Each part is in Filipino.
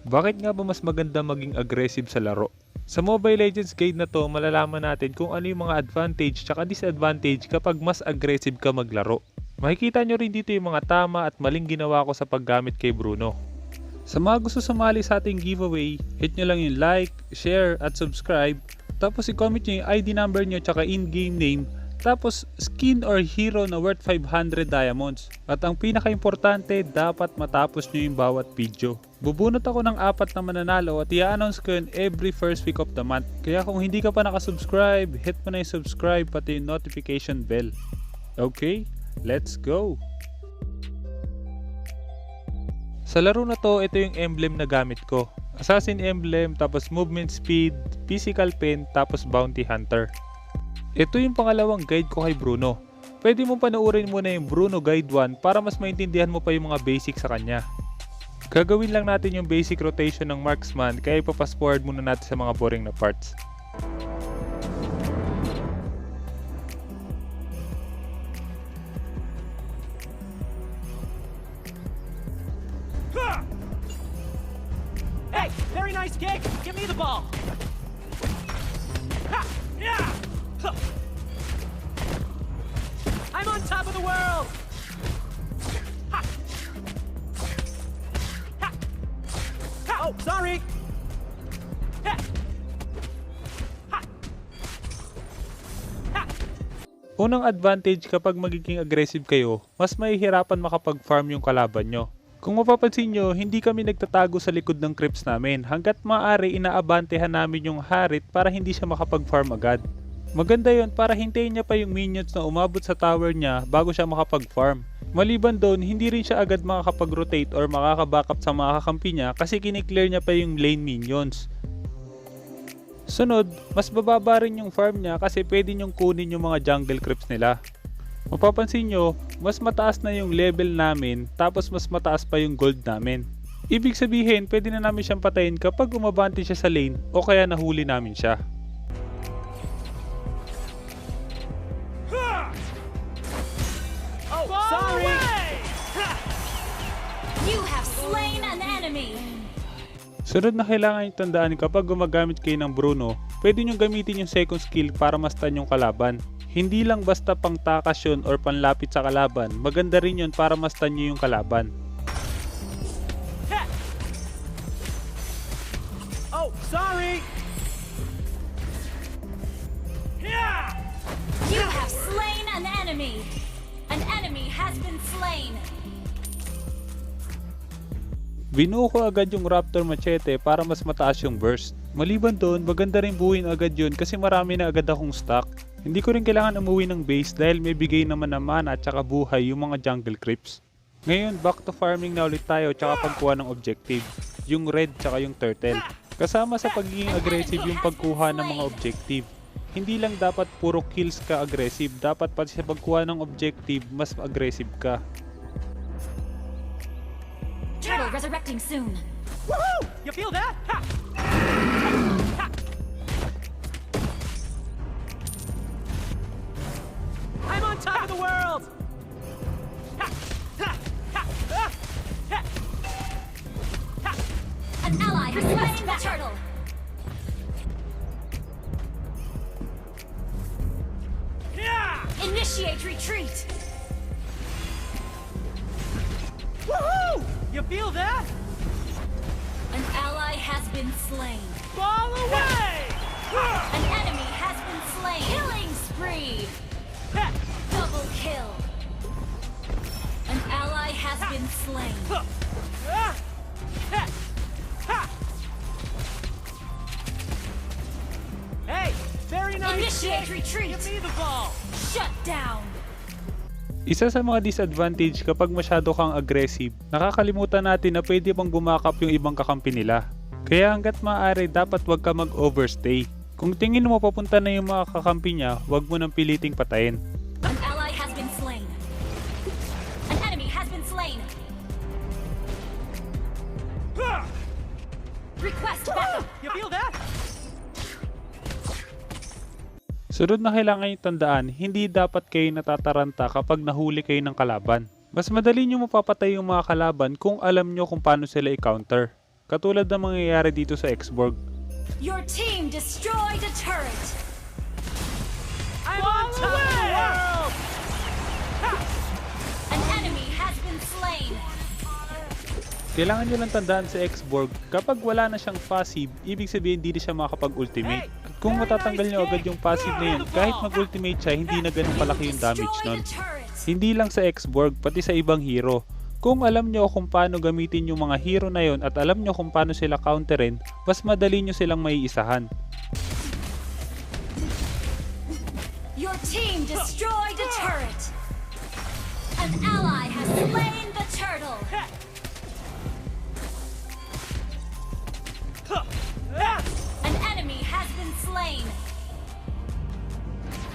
Bakit nga ba mas maganda maging aggressive sa laro? Sa Mobile Legends guide na to, malalaman natin kung ano yung mga advantage tsaka disadvantage kapag mas aggressive ka maglaro. Makikita nyo rin dito yung mga tama at maling ginawa ko sa paggamit kay Bruno. Sa mga gusto sumali sa ating giveaway, hit nyo lang yung like, share at subscribe. Tapos i-comment nyo yung ID number nyo tsaka in-game name. Tapos skin or hero na worth 500 diamonds. At ang pinaka-importante, dapat matapos nyo yung bawat video. Bubunot ako ng 4 na mananalo at i-announce ko yun every first week of the month. Kaya kung hindi ka pa nakasubscribe, hit mo na yung subscribe pati yung notification bell. Okay, let's go! Sa laro na to, ito yung emblem na gamit ko. Assassin Emblem, tapos Movement Speed, Physical Pen, tapos Bounty Hunter. Ito yung pangalawang guide ko kay Bruno. Pwede mo panoorin muna yung Bruno Guide 1 para mas maintindihan mo pa yung mga basic sa kanya. Gagawin lang natin yung basic rotation ng Marksman kaya ipapas forward muna natin sa mga boring na parts. Hey, very nice kick. Give me the ball. Ha! Yeah! Huh. I'm on top of the world. Ha! Ha! Ha! Oh, sorry. Ha! Ha! Ha! Unang advantage kapag magiging aggressive kayo, mas mahihirapan makapag-farm yung kalaban nyo. Kung mapapansin nyo, hindi kami nagtatago sa likod ng creeps namin. Hanggat maaari, inaabantehan namin yung harit para hindi siya makapag-farm agad. Maganda yon para hintayin niya pa yung minions na umabot sa tower niya bago siya makapag-farm. Maliban doon, hindi rin siya agad makakapag-rotate or makaka-backup sa mga kakampi niya kasi kiniklear niya pa yung lane minions. Sunod, mas bababa rin yung farm niya kasi pwede niyong kunin yung mga jungle creeps nila. Mapapansin nyo, mas mataas na yung level namin tapos mas mataas pa yung gold namin. Ibig sabihin, pwede na namin siyang patayin kapag umabante siya sa lane o kaya nahuli namin siya. Oh, sorry. You have slain an enemy. Sunod na kailangan yung tandaan kapag gumagamit kayo ng Bruno, pwede nyo gamitin yung second skill para ma-stun yung kalaban. Hindi lang basta pang takas yun or panlapit sa kalaban, maganda rin yun para ma-stun nyo yung kalaban. Oh, sorry. Yeah! You have slain an enemy. An enemy has been slain. Binuo ko agad yung Raptor Machete para mas mataas yung burst. Maliban doon, maganda rin buuin agad yun kasi marami na agad akong stock. Hindi ko rin kailangan umuwi ng base dahil may bigay naman na mana at saka buhay yung mga jungle creeps. Ngayon, back to farming na ulit tayo tsaka pagkuha ng objective. Yung red tsaka yung turtle. Kasama sa pagiging aggressive yung pagkuha ng mga objective. Hindi lang dapat puro kills ka aggressive, dapat pati sa pagkuha ng objective mas aggressive ka. Turtle resurrecting soon. Woohoo! You feel that? Ha! Ha! I'm on top of the world! Ha! Ha! Ha! Ah! Ha! Ha! An ally has slain the turtle. Yeah! Initiate retreat. Woohoo! You feel that? An ally has been slain. Ball away! An enemy has been slain. Killing spree. Ha! Double kill. An ally has been slain. Ah! Ha! Ha! Hey, very nice. Initiate kick. retreat. Give me the ball. Shut down. Isa sa mga disadvantage kapag masyado kang aggressive, nakakalimutan natin na pwede pang bumakap yung ibang kakampi nila. Kaya hanggat maaari dapat wag ka mag-overstay. Kung tingin mo papunta na yung mga kakampi niya, wag mo nang piliting patayin. An ally has been slain. An enemy has been slain. Ah! Request backup. You feel that? Sunod na kailangan yung tandaan, hindi dapat kayo natataranta kapag nahuli kayo ng kalaban. Mas madali nyo mapapatay yung mga kalaban kung alam nyo kung paano sila i-counter. katulad ng mangyayari dito sa Xborg. Your team destroyed a turret. I'm on top of the world! An enemy has been slain. Kailangan nyo lang tandaan sa Xborg, kapag wala na siyang passive, ibig sabihin hindi na siya makakapag-ultimate. At kung matatanggal nyo agad yung passive na yun, kahit mag-ultimate siya, hindi na ganun palaki yung damage nun. Hindi lang sa Xborg, pati sa ibang hero. Kung alam nyo kung paano gamitin yung mga hero na yon at alam nyo kung paano sila counterin, mas madali nyo silang maiisahan. Your team destroyed a turret. An ally has slain the turtle. An enemy has been slain.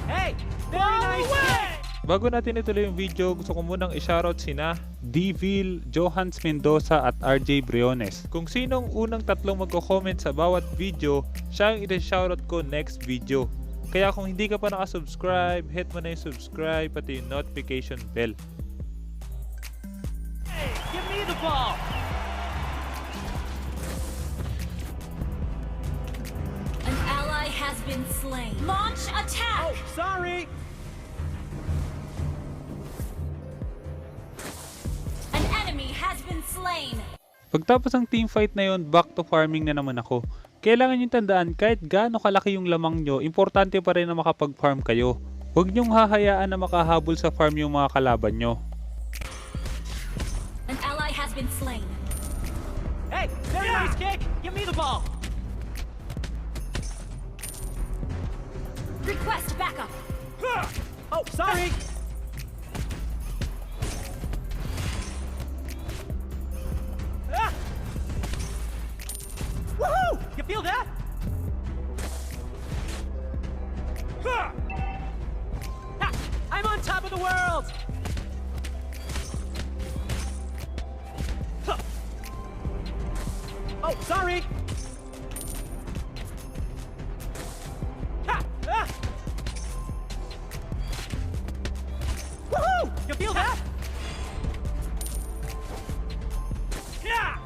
Hey, very nice kick! Bago natin ituloy yung video, gusto ko munang i-shoutout sina Devil, Johans Mendoza at RJ Briones. Kung sinong unang tatlong magko-comment sa bawat video, siya ang i-shoutout ko next video. Kaya kung hindi ka pa nakasubscribe, hit mo na yung subscribe pati yung notification bell. Hey, give me the ball! An ally has been slain. Launch attack. Oh, sorry! An enemy has been slain. Pagtapos ng teamfight na yon, back to farming na naman ako. Kailangan nyo tandaan, kahit gaano kalaki yung lamang nyo, importante pa rin na makapag-farm kayo. Huwag nyong hahayaan na makahabol sa farm yung mga kalaban nyo. An ally has been slain. Hey, very nice kick! Give me the ball! Request backup. Oh, sorry! Woohoo! You feel that? Ha! I'm on top of the world! Huh. Oh, sorry! Ha! Ah! Woohoo! You feel that? Yeah!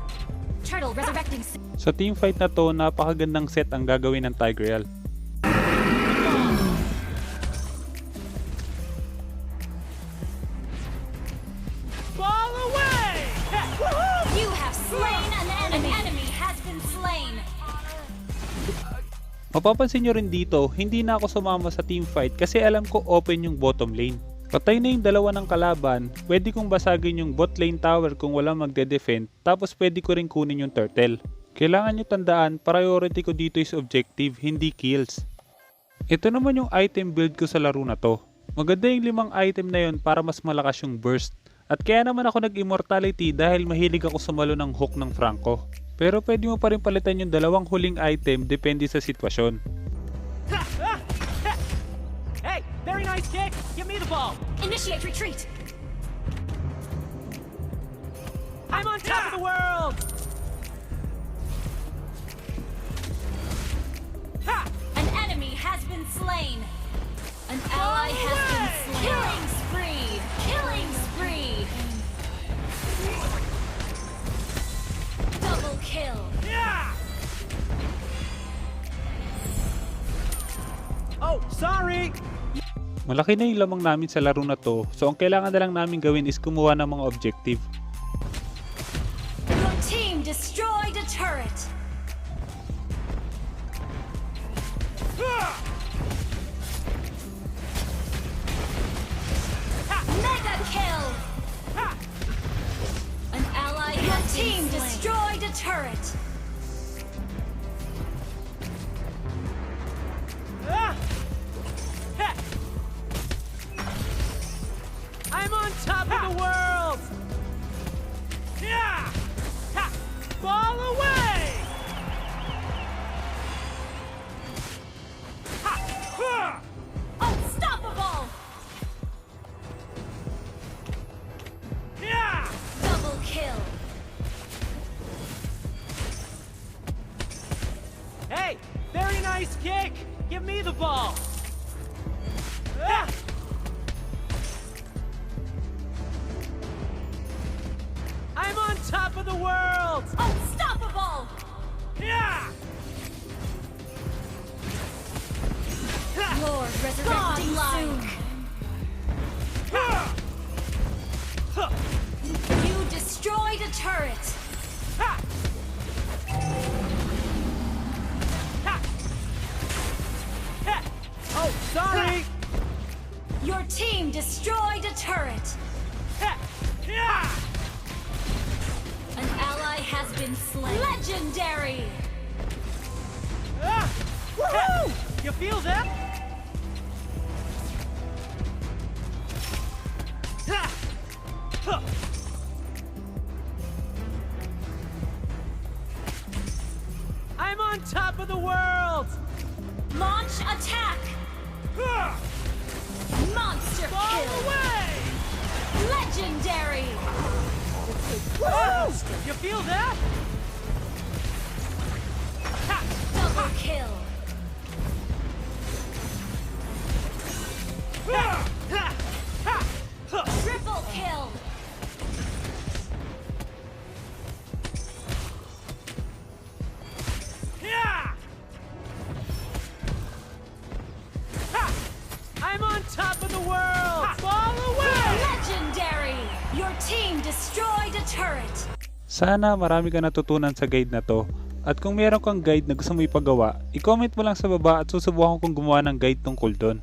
Turtle resurrecting. Sa teamfight na to, napakagandang set ang gagawin ng Tigreal. Ball away! Woohoo! You have slain an enemy. An enemy has been slain. Mapapansin nyo rin dito, hindi na ako sumama sa teamfight kasi alam ko open yung bottom lane. Patay na yung dalawa ng kalaban, pwede kong basagin yung bot lane tower kung wala magde-defend, tapos pwede ko rin kunin yung turtle. Kailangan nyo tandaan, priority ko dito is objective, hindi kills. Ito naman yung item build ko sa laro na to. Maganda yung 5 item na yun para mas malakas yung burst. At kaya naman ako nag-immortality dahil mahilig ako sumalo ng hook ng Franco. Pero pwede mo pa rin palitan yung 2 huling item depende sa sitwasyon. Hey, very nice kick! Give me the ball! Initiate retreat. I'm on top of the world! Ha! An enemy has been slain. An ally has been slain. Killing spree. Killing spree. Double kill. Yeah! Oh, sorry! Malaki na yung lamang namin sa laro na to, so ang kailangan na lang namin gawin is kumuha ng mga objective. Your team destroyed a turret. Mega kill. An ally has team destroyed a turret. I'm on top of the world! Yeah! Ha! Ball away! Lord resurrecting soon. You destroyed a turret. Oh, sorry! Your team destroyed a turret. An ally has been slain. Legendary! Woohoo! You feel that? I'm on top of the world! Launch attack! Monster Fall kill! away! Legendary! You feel that? Double kill! Triple kill! I'm on top of the world! Fall away! Legendary! Your team destroyed a turret! Sana marami ka natutunan sa guide na to. At kung meron kang guide na gusto mo ipagawa, i-comment mo lang sa baba at susubukan kong gumawa ng guide tungkol doon.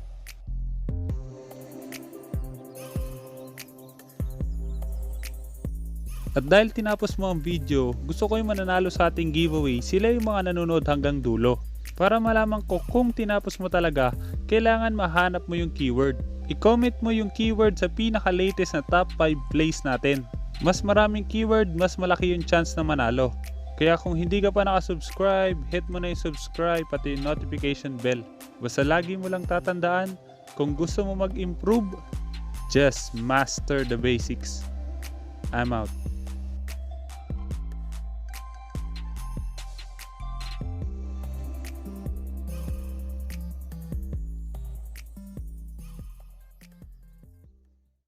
At dahil tinapos mo ang video, gusto ko yung mananalo sa ating giveaway, sila yung mga nanonood hanggang dulo. Para malaman ko kung tinapos mo talaga, kailangan mahanap mo yung keyword. I-comment mo yung keyword sa pinaka-latest na top 5 plays natin. Mas maraming keyword, mas malaki yung chance na manalo. Kaya kung hindi ka pa nakasubscribe, hit mo na yung subscribe pati yung notification bell. Basta lagi mo lang tatandaan, kung gusto mo mag-improve, just master the basics. I'm out.